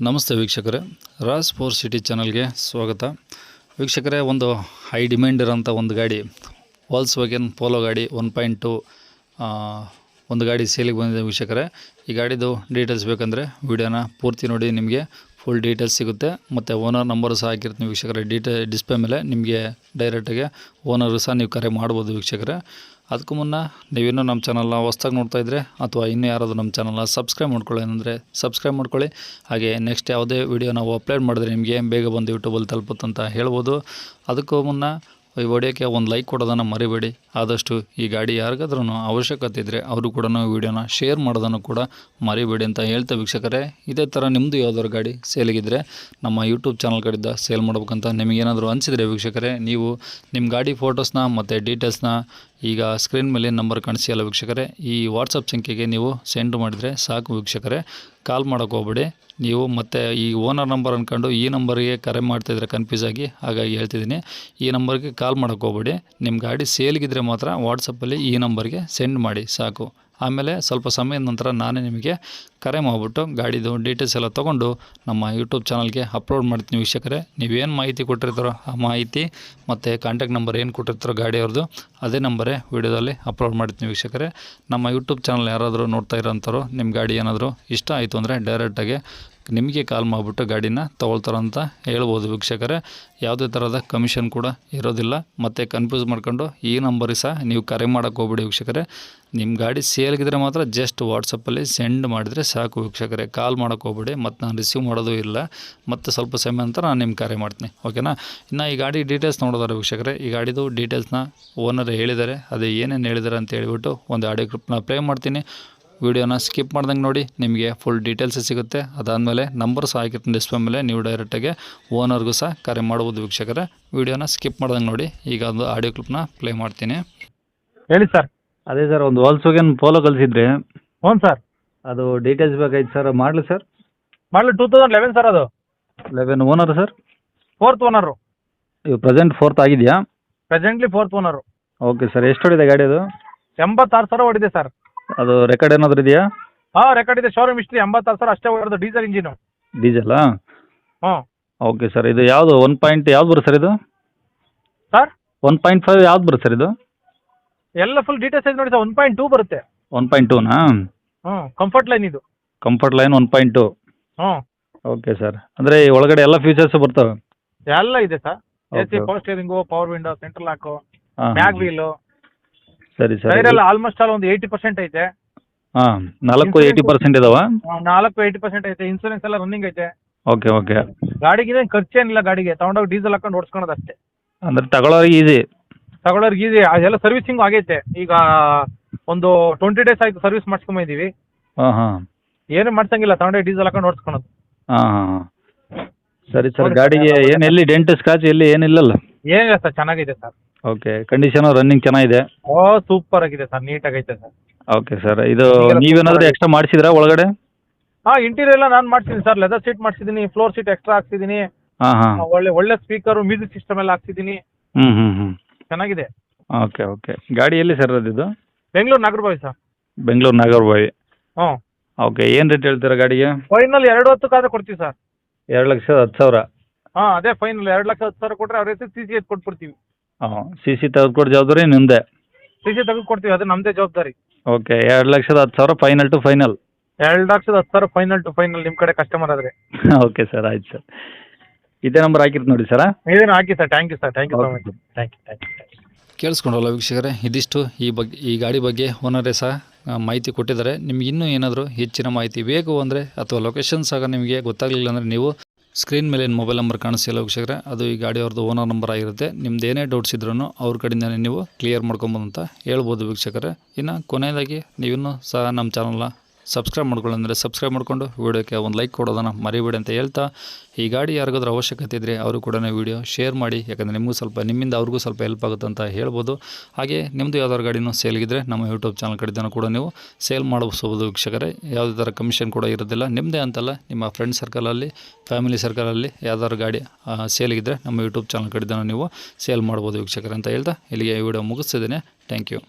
ನಮಸ್ತೆ ವೀಕ್ಷಕರೇ, Raj four city ಚಾನಲ್ಗೆ ಸ್ವಾಗತ. ವೀಕ್ಷಕರೇ, ಒಂದು ಹೈ ಡಿಮ್ಯಾಂಡ್ ಇರೋಂಥ ಒಂದು ಗಾಡಿ ವಾಲ್ಕ್ಸ್ವ್ಯಾಗನ್ ಪೋಲೋ ಗಾಡಿ 1.2 ಒಂದು ಗಾಡಿ ಸೇಲಿಗೆ ಬಂದಿದೆ ವೀಕ್ಷಕರೇ. ಈ ಗಾಡಿದು ಡೀಟೇಲ್ಸ್ ಬೇಕಂದರೆ ವಿಡಿಯೋನ ಪೂರ್ತಿ ನೋಡಿ, ನಿಮಗೆ ಫುಲ್ ಡೀಟೇಲ್ಸ್ ಸಿಗುತ್ತೆ. ಮತ್ತು ಓನರ್ ನಂಬರು ಸಹ ಹಾಕಿರ್ತೀನಿ ವೀಕ್ಷಕರೇ. ಡಿಸ್ಪ್ಲೇ ಮೇಲೆ ನಿಮಗೆ ಡೈರೆಕ್ಟಾಗಿ ಓನರು ಸಹ ನೀವು ಕರೆ ಮಾಡ್ಬೋದು ವೀಕ್ಷಕರೇ. ಅದಕ್ಕೂ ಮುನ್ನ ನೀವಿನ್ನೂ ನಮ್ಮ ಚಾನಲ್ನ ಹೊಸ್ದಾಗಿ ನೋಡ್ತಾಯಿದ್ರೆ ಅಥವಾ ಇನ್ನೂ ಯಾರಾದರೂ ನಮ್ಮ ಚಾನಲ್ನ ಸಬ್ಸ್ಕ್ರೈಬ್ ಮಾಡ್ಕೊಳ್ಳಿ ಅಂದರೆ ಸಬ್ಸ್ಕ್ರೈಬ್ ಮಾಡ್ಕೊಳ್ಳಿ. ಹಾಗೆ ನೆಕ್ಸ್ಟ್ ಯಾವುದೇ ವಿಡಿಯೋ ನಾವು ಅಪ್ಲೋಡ್ ಮಾಡಿದ್ರೆ ನಿಮಗೆ ಬೇಗ ಬಂದು ಯೂಟ್ಯೂಬಲ್ಲಿ ತಲುಪುತ್ತಂತ ಹೇಳ್ಬೋದು. ಅದಕ್ಕೂ ಮುನ್ನ ಈ ವಿಡಿಯೋಕ್ಕೆ ಒಂದು ಲೈಕ್ ಕೊಡೋದನ್ನು ಮರಿಬೇಡಿ. ಆದಷ್ಟು ಈ ಗಾಡಿ ಯಾರಿಗಾದ್ರೂ ಅವಶ್ಯಕತೆ ಇದ್ದರೆ ಅವರು ಕೂಡ ವಿಡಿಯೋನ ಶೇರ್ ಮಾಡೋದನ್ನು ಕೂಡ ಮರಿಬೇಡಿ ಅಂತ ಹೇಳ್ತಾ ವೀಕ್ಷಕರೇ, ಇದೇ ಥರ ನಿಮ್ಮದು ಯಾವ್ದಾದ್ರು ಗಾಡಿ ಸೇಲಿಗಿದ್ದರೆ ನಮ್ಮ ಯೂಟ್ಯೂಬ್ ಚಾನಲ್ ಕಡೆಯಿಂದ ಸೇಲ್ ಮಾಡ್ಬೇಕಂತ ನಿಮಗೇನಾದರೂ ಅನಿಸಿದರೆ ವೀಕ್ಷಕರೇ, ನೀವು ನಿಮ್ಮ ಗಾಡಿ ಫೋಟೋಸ್ನ ಮತ್ತು ಡೀಟೇಲ್ಸ್ನ ಈಗ ಸ್ಕ್ರೀನ್ ಮೇಲೆ ನಂಬರ್ ಕಾಣಿಸಿಯಲ್ಲ ವೀಕ್ಷಕರೇ, ಈ ವಾಟ್ಸಪ್ ಸಂಖ್ಯೆಗೆ ನೀವು ಸೆಂಡ್ ಮಾಡಿದರೆ ಸಾಕು ವೀಕ್ಷಕರೇ. ಕಾಲ್ ಮಾಡೋಕ್ಕೆ ಹೋಗ್ಬೇಡಿ ನೀವು. ಮತ್ತು ಈ ಓನರ್ ನಂಬರ್ ಅಂದ್ಕೊಂಡು ಈ ನಂಬರಿಗೆ ಕರೆ ಮಾಡ್ತಾಯಿದ್ರೆ ಕನ್ಫ್ಯೂಸ್ ಆಗಿ, ಹಾಗಾಗಿ ಹೇಳ್ತಿದ್ದೀನಿ, ಈ ನಂಬರ್ಗೆ ಕಾಲ್ ಮಾಡೋಕ್ಕೆ ಹೋಗ್ಬೇಡಿ. ನಿಮ್ಮ ಗಾಡಿ ಸೇಲ್ಗಿದ್ರೆ ಮಾತ್ರ ವಾಟ್ಸಪ್ಪಲ್ಲಿ ಈ ನಂಬರ್ಗೆ ಸೆಂಡ್ ಮಾಡಿ ಸಾಕು. ಆಮೇಲೆ ಸ್ವಲ್ಪ ಸಮಯದ ನಂತರ ನಾನೇ ನಿಮಗೆ ಕರೆ ಮಾಡಿಬಿಟ್ಟು ಗಾಡಿದು ಡೀಟೇಲ್ಸ್ ಎಲ್ಲ ತೊಗೊಂಡು ನಮ್ಮ ಯೂಟ್ಯೂಬ್ ಚಾನಲ್ಗೆ ಅಪ್ಲೋಡ್ ಮಾಡ್ತೀನಿ ವೀಕ್ಷಕರೇ. ನೀವೇನು ಮಾಹಿತಿ ಕೊಟ್ಟಿರ್ತಾರೋ ಆ ಮಾಹಿತಿ ಮತ್ತು ಕಾಂಟ್ಯಾಕ್ಟ್ ನಂಬರ್ ಏನು ಕೊಟ್ಟಿರ್ತಾರೋ ಗಾಡಿಯವ್ರದ್ದು ಅದೇ ನಂಬರೇ ವೀಡಿಯೋದಲ್ಲಿ ಅಪ್ಲೋಡ್ ಮಾಡ್ತೀನಿ ವೀಕ್ಷಕರೇ. ನಮ್ಮ ಯೂಟ್ಯೂಬ್ ಚಾನಲ್ ಯಾರಾದರೂ ನೋಡ್ತಾ ಇರೋಂಥವ್ರು ನಿಮ್ಮ ಗಾಡಿ ಏನಾದರೂ ಇಷ್ಟ ಆಯಿತು ಅಂದರೆ ಡೈರೆಕ್ಟಾಗಿ ನಿಮಗೆ ಕಾಲ್ ಮಾಡಿಬಿಟ್ಟು ಗಾಡಿನ ತೊಗೊಳ್ತಾರಂತ ಹೇಳ್ಬೋದು ವೀಕ್ಷಕರೇ. ಯಾವುದೇ ಥರದ ಕಮಿಷನ್ ಕೂಡ ಇರೋದಿಲ್ಲ. ಮತ್ತು ಕನ್ಫ್ಯೂಸ್ ಮಾಡ್ಕೊಂಡು ಈ ನಂಬರಿಗೆ ಸಹ ನೀವು ಕರೆ ಮಾಡೋಕ್ಕೆ ಹೋಗ್ಬಿಡಿ ವೀಕ್ಷಕರೇ. ನಿಮ್ಮ ಗಾಡಿ ಸೇಲ್ಗಿದ್ರೆ ಮಾತ್ರ ಜಸ್ಟ್ ವಾಟ್ಸಪ್ಪಲ್ಲಿ ಸೆಂಡ್ ಮಾಡಿದರೆ ಸಾಕು ವೀಕ್ಷಕರೇ. ಕಾಲ್ ಮಾಡೋಕ್ಕೆ ಹೋಗ್ಬಿಡಿ, ಮತ್ತು ನಾನು ರಿಸೀವ್ ಮಾಡೋದು ಇಲ್ಲ. ಮತ್ತು ಸ್ವಲ್ಪ ಸಮಯ ನಂತರ ನಾನು ನಿಮ್ಗೆ ಕರೆ ಮಾಡ್ತೀನಿ, ಓಕೆನಾ. ಇನ್ನು ಈ ಗಾಡಿ ಡೀಟೇಲ್ಸ್ ನೋಡೋದಾರೆ ವೀಕ್ಷಕರೇ, ಈ ಗಾಡಿದು ಡೀಟೇಲ್ಸ್ನ ಓನರ್ ಹೇಳಿದ್ದಾರೆ. ಅದು ಏನೇನು ಹೇಳಿದ್ದಾರೆ ಅಂತ ಹೇಳ್ಬಿಟ್ಟು ಒಂದು ಆಡಿಯೋ ಕ್ಲಿಪ್ನ ಪ್ಲೇ ಮಾಡ್ತೀನಿ. ವಿಡಿಯೋನ ಸ್ಕಿಪ್ ಮಾಡ್ದಂಗೆ ನೋಡಿ, ನಿಮಗೆ ಫುಲ್ ಡೀಟೇಲ್ಸ್ ಸಿಗುತ್ತೆ. ಅದಾದಮೇಲೆ ನಂಬರ್ ಸಹ ಹಾಕಿರ್ತೀನಿ ಡಿಸ್ಪ್ಲೇ ಮೇಲೆ, ನೀವು ಡೈರೆಕ್ಟಾಗಿ ಓನರ್ಗೂ ಸಹ ಕರೆ ಮಾಡ್ಬೋದು ವೀಕ್ಷಕರೇ. ವಿಡಿಯೋನ ಸ್ಕಿಪ್ ಮಾಡ್ದಂಗೆ ನೋಡಿ. ಈಗ ಒಂದು ಆಡಿಯೋ ಕ್ಲಿಪ್ನ ಪ್ಲೇ ಮಾಡ್ತೀನಿ. ಹೇಳಿ ಸರ್. ಅದೇ ಸರ್, ಒಂದು ವಾಲ್ಕ್ಸ್ವ್ಯಾಗನ್ ಪೋಲೋ ಕಳಿಸಿದ್ರಿ. ಹ್ಞೂ ಸರ್. ಅದು ಡೀಟೇಲ್ಸ್ ಬೇಕಾಯ್ತು ಸರ್. ಮಾಡಲಿ ಸರ್. ಮಾಡಲಿ 2011 ಸರ್. ಅದು 11 ಓನರ್ ಸರ್. 4th owner. ಇವು ಪ್ರೆಸೆಂಟ್ 4th ಆಗಿದೆಯಾ? Presently 4th owner. Okay sir. ಎಷ್ಟು ಹೊಡಿದೆ ಗಾಡಿ ಅದು? 86,000 ಹೊಡಿದೆ ಸರ್. ಅದು ರೆಕಾರ್ಡ್ ಏನಾದರೂ ಇದೆಯಾ? ಹಾಂ, ರೆಕಾರ್ಡ್ ಇದೆ. ಶೋರೂಮ್ ಹಿಸ್ಟ್ರಿ 86,000 ಅಷ್ಟೇ ಹೊಡೆದು. Diesel engine. ಡೀಸೆಲ್ಲಾ? ಹ್ಞೂ. Okay sir. ಇದು ಯಾವುದು 1 ಯಾವ್ದು ಬರುತ್ತೆ ಸರ್ ಇದು? ಸರ್ 1.5 ಯಾವ್ದು ಬರುತ್ತೆ ಸರ್ ಇದು? ಎಲ್ಲ ಫುಲ್ ಡೀಟೇಲ್ಸ್ ಐತೆ ನೋಡಿ ಸರ್. 1.2 ಬರುತ್ತೆ. 1.2ನಾ? ಹ್ಞೂ, ಕಂಫರ್ಟ್ ಲೈನ್ ಇದು. Comfort line 1.2. ಹ್ಞೂ. Okay sir. ಅಂದರೆ ಈ ಒಳಗಡೆ ಎಲ್ಲ ಫೀಚರ್ಸ್ ಬರ್ತವೆ? ಎಲ್ಲ ಇದೆ sir. AC, power steering, power window, central lock, back wheel. ಸರಿ ಸರ್. ಟೈರೆಲ್ಲ ಆಲ್ಮೋಸ್ಟ್ ಆಲ್ ಒಂದು 80% ಐತೆ. ಹಾಂ, 80% ಇದಾವ? 80% ಐತೆ. ಇನ್ಸೂರೆನ್ಸ್ ಎಲ್ಲ ರನ್ನಿಂಗ್ ಐತೆ. Okay okay. ಗಾಡಿಗೆ ಖರ್ಚೇನಿಲ್ಲ. ಗಾಡಿಗೆ ತಗೊಂಡೋಗಿ ಡೀಸೆಲ್ ಹಾಕೊಂಡು ಓಡಿಸ್ಕೊಳೋದು ಅಷ್ಟೇ. ಅಂದರೆ ತಗೊಳ್ಳೋರಿಗೆ ಈಸಿ? ತಗೊಳ್ಳೋರ್ಗೆ ಈಸಿ. ಅದೆಲ್ಲ ಸರ್ವಿಸಿಂಗ್ ಆಗೈತೆ. ಈಗ ಒಂದು 20 ಡೇಸ್ ಆಯ್ತು ಸರ್ವಿಸ್ ಮಾಡಿಸ್ಕೊಂಬಂದಿದ್ದೀವಿ. ಹಾಂ ಹಾಂ. ಏನು ಮಾಡ್ಸಂಗಿಲ್ಲ, ತಗೊಂಡೋಗಿ ಡೀಸೆಲ್ ಹಾಕೊಂಡು ಓಡಿಸ್ಕೊಳೋದು. ಹಾಂ ಹಾಂ ಹಾಂ. ಸರಿ ಸರ್. ಗಾಡಿಗೆ ಏನು ಎಲ್ಲಿ ಡೆಂಟ್ ಸ್ಕ್ರಾಚ್ ಎಲ್ಲಿ ಏನಿಲ್ಲಲ್ಲ? ಏನಿಲ್ಲ ಸರ್, ಚೆನ್ನಾಗಿದೆ ಸರ್. ಓಕೆ. ಕಂಡೀಷನು ರನ್ನಿಂಗ್ ಚೆನ್ನಾಗಿದೆ? ಓ, ಸೂಪರ್ ಆಗಿದೆ ಸರ್. ನೀಟಾಗೈತೆ ಸರ್. Okay sir. ಇದು ನೀವೇನಾದರೂ ಎಕ್ಸ್ಟ್ರಾ ಮಾಡಿಸಿದ್ರಾ ಒಳಗಡೆ? ಹಾಂ, ಇಂಟೀರಿಯರ್ ಎಲ್ಲ ನಾನು ಮಾಡ್ಸಿದ್ದೀನಿ ಸರ್. ಲೆದರ್ ಸೀಟ್ ಮಾಡಿಸಿದ್ದೀನಿ, ಫ್ಲೋರ್ ಸೀಟ್ ಎಕ್ಸ್ಟ್ರಾ ಹಾಕ್ಸಿದ್ದೀನಿ. ಹಾಂ ಹಾಂ. ಒಳ್ಳೆ ಸ್ಪೀಕರು, ಮ್ಯೂಸಿಕ್ ಸಿಸ್ಟಮ್ ಎಲ್ಲ ಹಾಕ್ಸಿದ್ದೀನಿ. ಹ್ಞೂ ಹ್ಞೂ ಹ್ಞೂ. ಚೆನ್ನಾಗಿದೆ. Okay okay. ಗಾಡಿ ಎಲ್ಲಿ ಸರ್ ಅದು? ಬೆಂಗಳೂರು ನಾಗರಬಾವಿ ಸರ್. ಬೆಂಗಳೂರು ನಾಗರಬಾವಿ. ಹ್ಞೂ. ಓಕೆ. ಏನು ರೇಟ್ ಹೇಳ್ತೀರಾ ಗಾಡಿಗೆ? ಫೈನಲ್ 2,10,000 ಕೊಡ್ತೀವಿ ಸರ್. 2,10,000? ಹಾಂ, ಅದೇ ಫೈನಲ್. 2,10,000 ಕೊಟ್ಟರೆ ಅವ್ರ ಹೆಸರು CC ಎತ್ತು ಕೊಟ್ಬಿಡ್ತೀವಿ. ಹಾಂ, CC ತೆಗೆದುಕೊಡೋ ಜವಾಬ್ದಾರಿ ನಿಮ್ಮದೇ? CC ತೆಗೆದು ಕೊಡ್ತೀವಿ, ಅದು ನಮ್ಮದೇ ಜವಾಬ್ದಾರಿ. Okay. 2,10,000 final to final? 2,10,000 final to final, ನಿಮ್ಮ ಕಡೆ ಕಸ್ಟಮರ್ ಆದರೆ. ಓಕೆ ಸರ್, ಆಯ್ತು ಸರ್. ಇದೇ ನಂಬರ್ ಹಾಕಿರ್ತೀನಿ ನೋಡಿ ಸರ್. ಇದೇನು ಹಾಕಿ sir. Thank you sir. Thank you so much. Thank you. ಕೇಳಿಸ್ಕೊಂಡ್ರಲ್ಲ ವೀಕ್ಷಕರೇ, ಇದಿಷ್ಟು ಈ ಗಾಡಿ ಬಗ್ಗೆ ಓನರೇ ಸಹ ಮಾಹಿತಿ ಕೊಟ್ಟಿದ್ದಾರೆ. ನಿಮ್ಗೆ ಇನ್ನೂ ಏನಾದರೂ ಹೆಚ್ಚಿನ ಮಾಹಿತಿ ಬೇಕು ಅಂದರೆ ಅಥವಾ ಲೊಕೇಶನ್ ಸಹ ನಿಮಗೆ ಗೊತ್ತಾಗಲಿಲ್ಲ ಅಂದರೆ ನೀವು ಸ್ಕ್ರೀನ್ ಮೇಲೆ ಏನು ಮೊಬೈಲ್ ನಂಬರ್ ಕಾಣಿಸ್ತಿಲ್ಲ ವೀಕ್ಷಕರೇ, ಅದು ಈ ಗಾಡಿಯವ್ರದ್ದು ಓನರ್ ನಂಬರ್ ಆಗಿರುತ್ತೆ. ನಿಮ್ದು ಏನೇ ಡೌಟ್ಸ್ ಇದ್ರೂ ಅವ್ರ ಕಡೆಯಿಂದನೇ ನೀವು ಕ್ಲಿಯರ್ ಮಾಡ್ಕೊಬೋದು ಅಂತ ಹೇಳ್ಬೋದು ವೀಕ್ಷಕರೇ. ಇನ್ನು ಕೊನೆಯದಾಗಿ ನೀವಿನ್ನೂ ಸಹ ನಮ್ಮ ಚಾನಲ್ನ ಸಬ್ಸ್ಕ್ರೈಬ್ ಮಾಡ್ಕೊಳ್ಳಿ ಅಂದರೆ ಸಬ್ಸ್ಕ್ರೈಬ್ ಮಾಡಿಕೊಂಡು ವಿಡಿಯೋಕ್ಕೆ ಒಂದು ಲೈಕ್ ಕೊಡೋದನ್ನು ಮರಿಬೇಡಿ ಅಂತ ಹೇಳ್ತಾ, ಈ ಗಾಡಿ ಯಾರಿಗಾದ್ರೂ ಅವಶ್ಯಕತೆ ಇದ್ದರೆ ಅವರು ಕೂಡ ವಿಡಿಯೋ ಶೇರ್ ಮಾಡಿ. ಯಾಕಂದರೆ ನಿಮ್ಮಿಂದ ಅವ್ರಿಗೂ ಸ್ವಲ್ಪ ಹೆಲ್ಪ್ ಆಗುತ್ತೆ ಅಂತ ಹೇಳ್ಬೋದು. ಹಾಗೆ ನಿಮ್ಮದು ಯಾವ್ದಾದ್ರು ಗಾಡಿನೂ ಸೇಲ್ಗಿದ್ರೆ ನಮ್ಮ ಯೂಟ್ಯೂಬ್ ಚಾನಲ್ ಕಡೆದನ್ನು ಕೂಡ ನೀವು ಸೇಲ್ ಮಾಡಿಸ್ಬೋದು ವೀಕ್ಷಕರೇ. ಯಾವುದೇ ಥರ ಕಮಿಷನ್ ಕೂಡ ಇರೋದಿಲ್ಲ. ನಿಮ್ಮದೇ ಅಂತಲ್ಲ, ನಿಮ್ಮ ಫ್ರೆಂಡ್ ಸರ್ಕಲಲ್ಲಿ, ಫ್ಯಾಮಿಲಿ ಸರ್ಕಲಲ್ಲಿ ಯಾವ್ದಾದ್ರು ಗಾಡಿ ಸೇಲ್ಗಿದ್ರೆ ನಮ್ಮ ಯೂಟ್ಯೂಬ್ ಚಾನಲ್ ಕಡೆದನ್ನು ನೀವು ಸೇಲ್ ಮಾಡ್ಬೋದು ವೀಕ್ಷಕರೇ ಅಂತ ಹೇಳ್ತಾ ಇಲ್ಲಿಗೆ ಈ ವಿಡಿಯೋ ಮುಗಿಸ್ತಿದ್ದೇನೆ. Thank you.